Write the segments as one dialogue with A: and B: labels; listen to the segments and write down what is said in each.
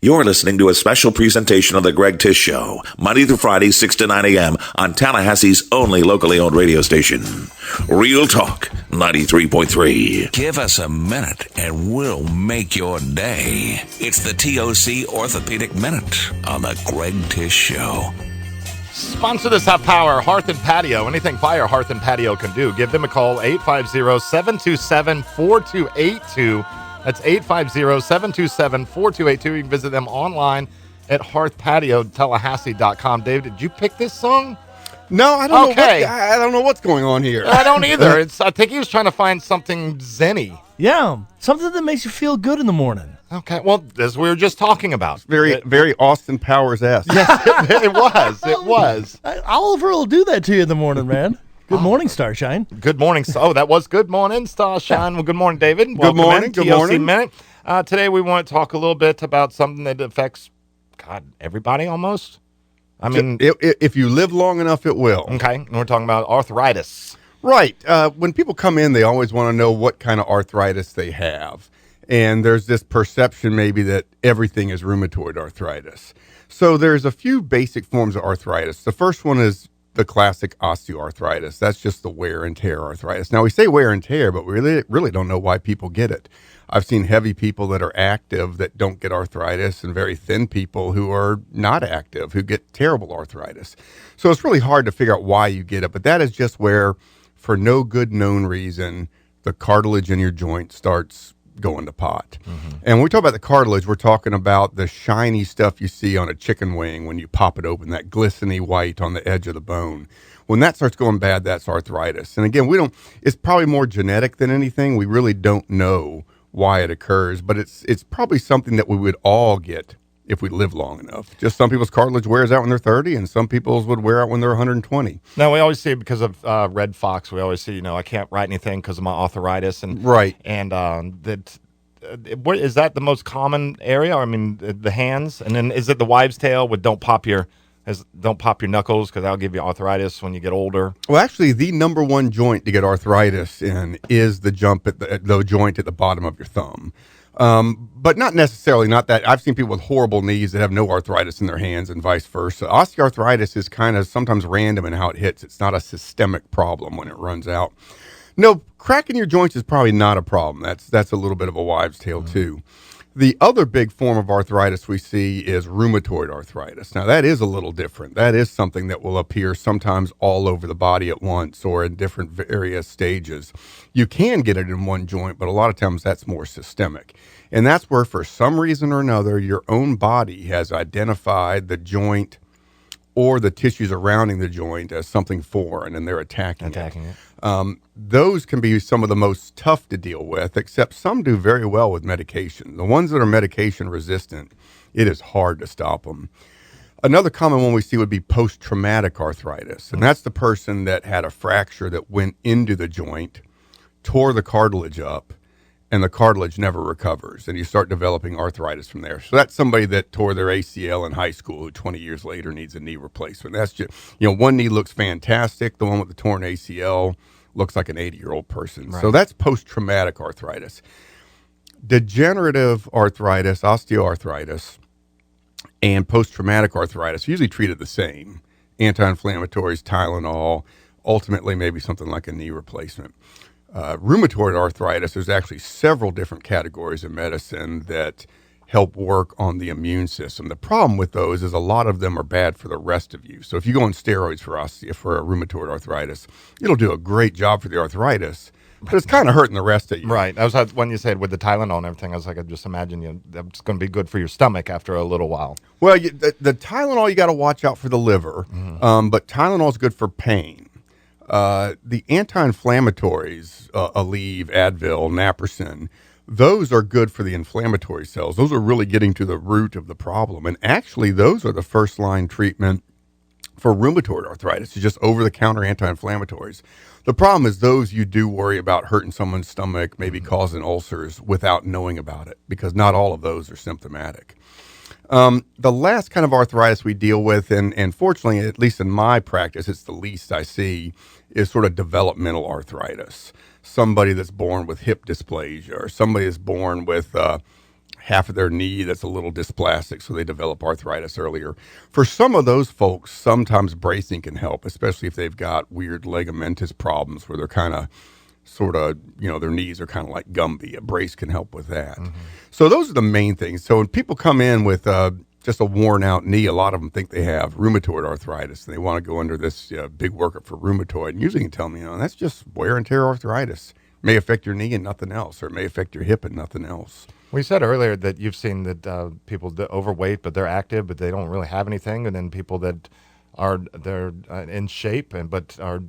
A: You're listening to a special presentation of The Greg Tish Show, Monday through Friday, 6 to 9 a.m. on Tallahassee's only locally owned radio station, Real Talk 93.3.
B: Give us a minute and we'll make your day. It's the TOC Orthopedic Minute on The Greg Tish Show.
C: Sponsor this half power, Hearth and Patio. Anything fire, Hearth and Patio can do. Give them a call, 850-727-4282. That's 850-727-4282. You can visit them online at hearthpatio.tallahassee.com. Dave, did you pick this song?
D: No, I don't know. I don't know what's going on here.
C: I don't either. I think he was trying to find something zen-y.
E: Yeah, something that makes you feel good in the morning.
C: Okay, well, as we were just talking about.
D: Very Austin Powers-esque.
C: Yes, it was.
E: Oliver will do that to you in the morning, man. Good morning, Starshine.
C: Good morning. Oh, that was good morning, Starshine. Well, good morning, David.
D: Good morning.
C: Good morning. Minute. Today we want to talk a little bit about something that affects, everybody almost. I mean,
D: if you live long enough, it will.
C: Okay, and we're talking about arthritis.
D: Right. When people come in, they always want to know what kind of arthritis they have. And there's this perception maybe that everything is rheumatoid arthritis. So there's a few basic forms of arthritis. The first one is the classic osteoarthritis. That's just the wear and tear arthritis. Now, we say wear and tear, but we really don't know why people get it. I've seen heavy people that are active that don't get arthritis, and very thin people who are not active who get terrible arthritis. So it's really hard to figure out why you get it, but that is just where, for no good known reason, the cartilage in your joint starts going to pot. Mm-hmm. And when we talk about the cartilage, we're talking about the shiny stuff you see on a chicken wing when you pop it open, that glistening white on the edge of the bone. When that starts going bad, that's arthritis. And again, it's probably more genetic than anything. We really don't know why it occurs, but it's probably something that we would all get if we live long enough. Just some people's cartilage wears out when they're 30, and some people's would wear out when they're 120.
C: Now, we always see it because of Red Fox. We always see, I can't write anything because of my arthritis. And,
D: right.
C: And is that the most common area? I mean, the hands? And then is it the wives' tale with don't pop your knuckles because that'll give you arthritis when you get older?
D: Well, actually, the number one joint to get arthritis in is the joint at the bottom of your thumb. But not necessarily, not that. I've seen people with horrible knees that have no arthritis in their hands and vice versa. Osteoarthritis is kind of sometimes random in how it hits. It's not a systemic problem when it runs out. No, cracking your joints is probably not a problem. That's a little bit of a wives' tale too. The other big form of arthritis we see is rheumatoid arthritis. Now, that is a little different. That is something that will appear sometimes all over the body at once or in different various stages. You can get it in one joint, but a lot of times that's more systemic. And that's where, for some reason or another, your own body has identified the joint or the tissues surrounding the joint as something foreign, and they're attacking it. Those can be some of the most tough to deal with, except some do very well with medication. The ones that are medication resistant, it is hard to stop them. Another common one we see would be post-traumatic arthritis, and that's the person that had a fracture that went into the joint, tore the cartilage up, and the cartilage never recovers, and you start developing arthritis from there. So that's somebody that tore their ACL in high school who 20 years later needs a knee replacement. That's just, one knee looks fantastic. The one with the torn ACL looks like an 80-year-old person. Right. So that's post-traumatic arthritis. Degenerative arthritis, osteoarthritis, and post-traumatic arthritis are usually treated the same. Anti-inflammatories, Tylenol, ultimately maybe something like a knee replacement. Rheumatoid arthritis, there's actually several different categories of medicine that help work on the immune system. The problem with those is a lot of them are bad for the rest of you. So if you go on steroids for rheumatoid arthritis, it'll do a great job for the arthritis, but it's kind of hurting the rest of you.
C: Right. When you said with the Tylenol and everything, I was like, I just imagine that's going to be good for your stomach after a little while.
D: Well, the Tylenol, you got to watch out for the liver, but Tylenol is good for pain. The anti-inflammatories, Aleve, Advil, Naproxen, those are good for the inflammatory cells. Those are really getting to the root of the problem. And actually, those are the first-line treatment for rheumatoid arthritis. It's just over-the-counter anti-inflammatories. The problem is those you do worry about hurting someone's stomach, maybe causing ulcers without knowing about it, because not all of those are symptomatic. The last kind of arthritis we deal with, and fortunately, at least in my practice, it's the least I see, is sort of developmental arthritis. Somebody that's born with hip dysplasia, or somebody that's born with half of their knee that's a little dysplastic, so they develop arthritis earlier. For some of those folks, sometimes bracing can help, especially if they've got weird ligamentous problems where they're kind of sort of, their knees are kind of like Gumby. A brace can help with that. Mm-hmm. So those are the main things. So when people come in with just a worn out knee, a lot of them think they have rheumatoid arthritis and they want to go under this big workup for rheumatoid. And usually you can tell me, that's just wear and tear arthritis. It may affect your knee and nothing else, or it may affect your hip and nothing else.
C: We said earlier that you've seen that people that overweight, but they're active, but they don't really have anything, and then people that they're in shape but are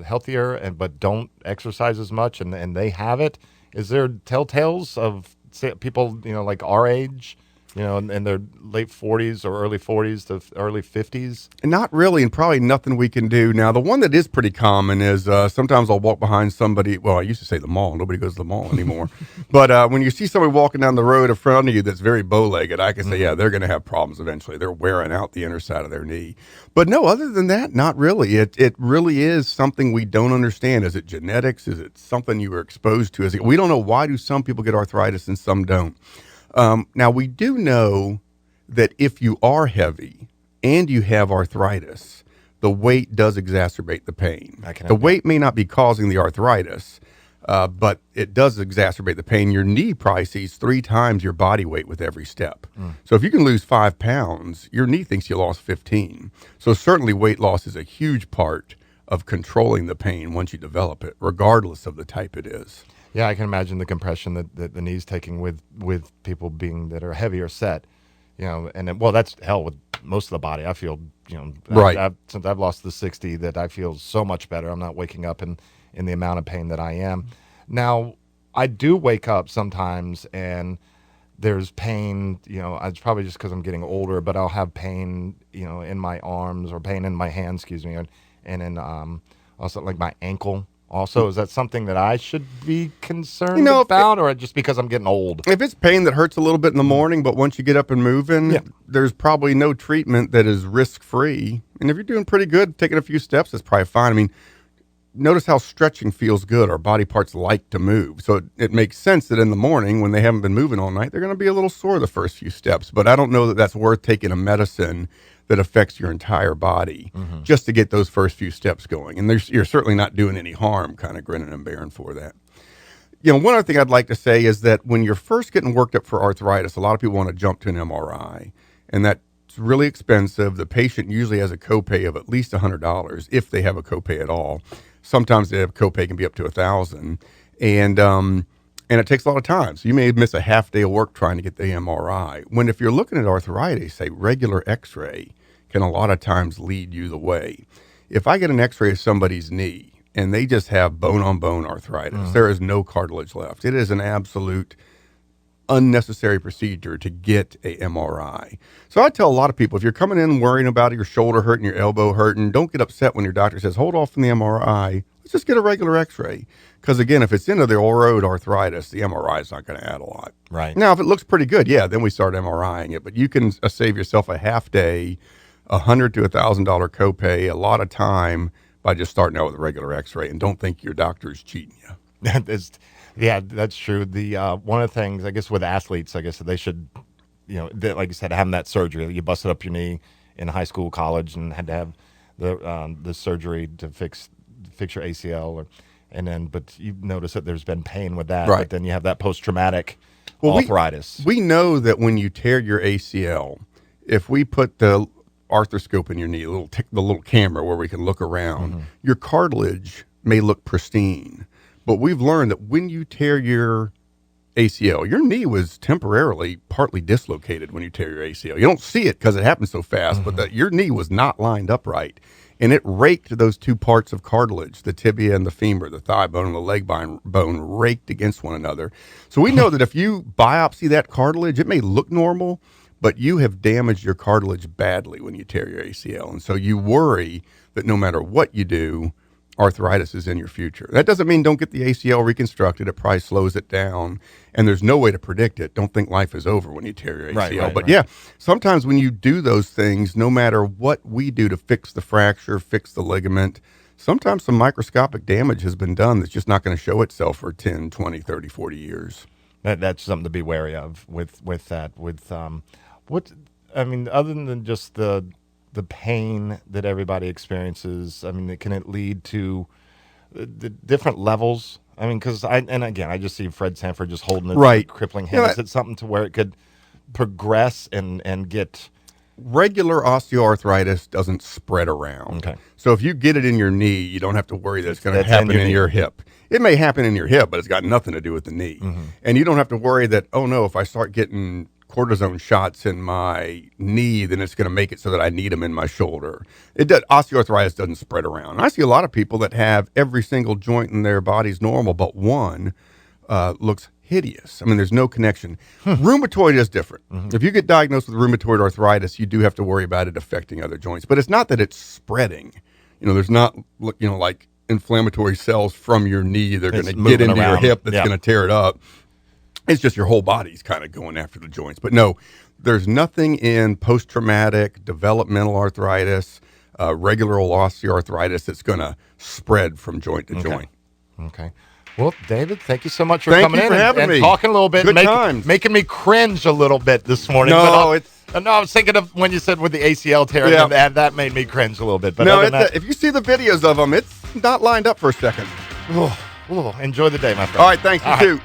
C: healthier but don't exercise as much, and they have it. Is there telltales of people like our age? In their late 40s or early 40s to early 50s?
D: Not really, and probably nothing we can do. Now, the one that is pretty common is sometimes I'll walk behind somebody. Well, I used to say the mall. Nobody goes to the mall anymore. But when you see somebody walking down the road in front of you that's very bow-legged, I can say, yeah, they're going to have problems eventually. They're wearing out the inner side of their knee. But no, other than that, not really. It really is something we don't understand. Is it genetics? Is it something you were exposed to? We don't know, why do some people get arthritis and some don't? Now, we do know that if you are heavy and you have arthritis, the weight does exacerbate the pain. The weight may not be causing the arthritis, but it does exacerbate the pain. Your knee probably sees 3 times your body weight with every step. So if you can lose 5 pounds, your knee thinks you lost 15. So certainly weight loss is a huge part of controlling the pain once you develop it, regardless of the type it is.
C: Yeah, I can imagine the compression that the knee's taking with people that are heavier set, and then, that's hell with most of the body. I feel,
D: right.
C: Since I've lost the 60, that I feel so much better. I'm not waking up in the amount of pain that I am. Now, I do wake up sometimes and there's pain, it's probably just because I'm getting older, but I'll have pain, in my arms or pain in my hands, and then also like my ankle. Also, is that something that I should be concerned about, or just because I'm getting old?
D: If it's pain that hurts a little bit in the morning, but once you get up and moving, there's probably no treatment that is risk-free. And if you're doing pretty good, taking a few steps, that's probably fine. I mean, notice how stretching feels good. Our body parts like to move. So it makes sense that in the morning, when they haven't been moving all night, they're going to be a little sore the first few steps. But I don't know that that's worth taking a medicine that affects your entire body just to get those first few steps going. And you're certainly not doing any harm, kind of grinning and bearing for that. One other thing I'd like to say is that when you're first getting worked up for arthritis, a lot of people want to jump to an MRI, and that's really expensive. The patient usually has a copay of at least $100 if they have a copay at all. Sometimes the copay can be up to $1,000, and it takes a lot of time. So you may miss a half day of work trying to get the MRI. When if you're looking at arthritis, a regular x-ray can a lot of times lead you the way. If I get an x-ray of somebody's knee and they just have bone-on-bone arthritis, there is no cartilage left. It is an absolute unnecessary procedure to get a MRI. So I tell a lot of people, if you're coming in worrying about your shoulder hurting, your elbow hurting, don't get upset when your doctor says, hold off from the MRI. Let's just get a regular x-ray. Because again, if it's into the road arthritis, the MRI is not going to add a lot.
C: Right.
D: Now, if it looks pretty good, then we start MRIing it. But you can save yourself a half day, $100 to $1,000 copay, a lot of time by just starting out with a regular x-ray, and don't think your doctor's cheating you.
C: Yeah, that's true. The one of the things, I guess, with athletes, I guess they should, like you said, having that surgery. You busted up your knee in high school, college, and had to have the surgery to fix your ACL, but you notice that there's been pain with that.
D: Right.
C: But then you have that post-traumatic arthritis.
D: We know that when you tear your ACL, if we put the arthroscope in your knee, the little camera where we can look around, your cartilage may look pristine. But we've learned that when you tear your ACL, your knee was temporarily partly dislocated when you tear your ACL. You don't see it because it happens so fast, but your knee was not lined up right. And it raked those 2 parts of cartilage, the tibia and the femur, the thigh bone and the leg bone raked against one another. So we know that if you biopsy that cartilage, it may look normal, but you have damaged your cartilage badly when you tear your ACL. And so you worry that no matter what you do, arthritis is in your future. That doesn't mean don't get the ACL reconstructed. It probably slows it down, and there's no way to predict it. Don't think life is over when you tear your ACL. But yeah, sometimes when you do those things, no matter what we do to fix the fracture, fix the ligament, sometimes some microscopic damage has been done that's just not going to show itself for 10, 20, 30, 40 years.
C: That's something to be wary of with that. Other than just the pain that everybody experiences, can it lead to the different levels? Because I just see Fred Sanford just holding it with a crippling hand. Is it something to where it could progress and get...
D: Regular osteoarthritis doesn't spread around.
C: Okay.
D: So if you get it in your knee, you don't have to worry that it's going to happen in your hip. It may happen in your hip, but it's got nothing to do with the knee. Mm-hmm. And you don't have to worry that, oh no, if I start getting cortisone shots in my knee, then it's going to make it so that I need them in my shoulder. Osteoarthritis doesn't spread around. And I see a lot of people that have every single joint in their body's normal, but one looks hideous. There's no connection. Rheumatoid is different. Mm-hmm. If you get diagnosed with rheumatoid arthritis, you do have to worry about it affecting other joints. But it's not that it's spreading. There's not, like inflammatory cells from your knee. They're going to get into your hip that's going to tear it up. It's just your whole body's kind of going after the joints. But no, there's nothing in post-traumatic, developmental arthritis, regular osteoarthritis that's going to spread from joint to joint.
C: Okay. Well, David, thank you so much for coming in and talking a little bit. Making me cringe a little bit this morning. I was thinking of when you said with the ACL tear, and that made me cringe a little bit. But
D: if you see the videos of them, it's not lined up for a second.
C: Enjoy the day, my friend.
D: All right, thanks. You too.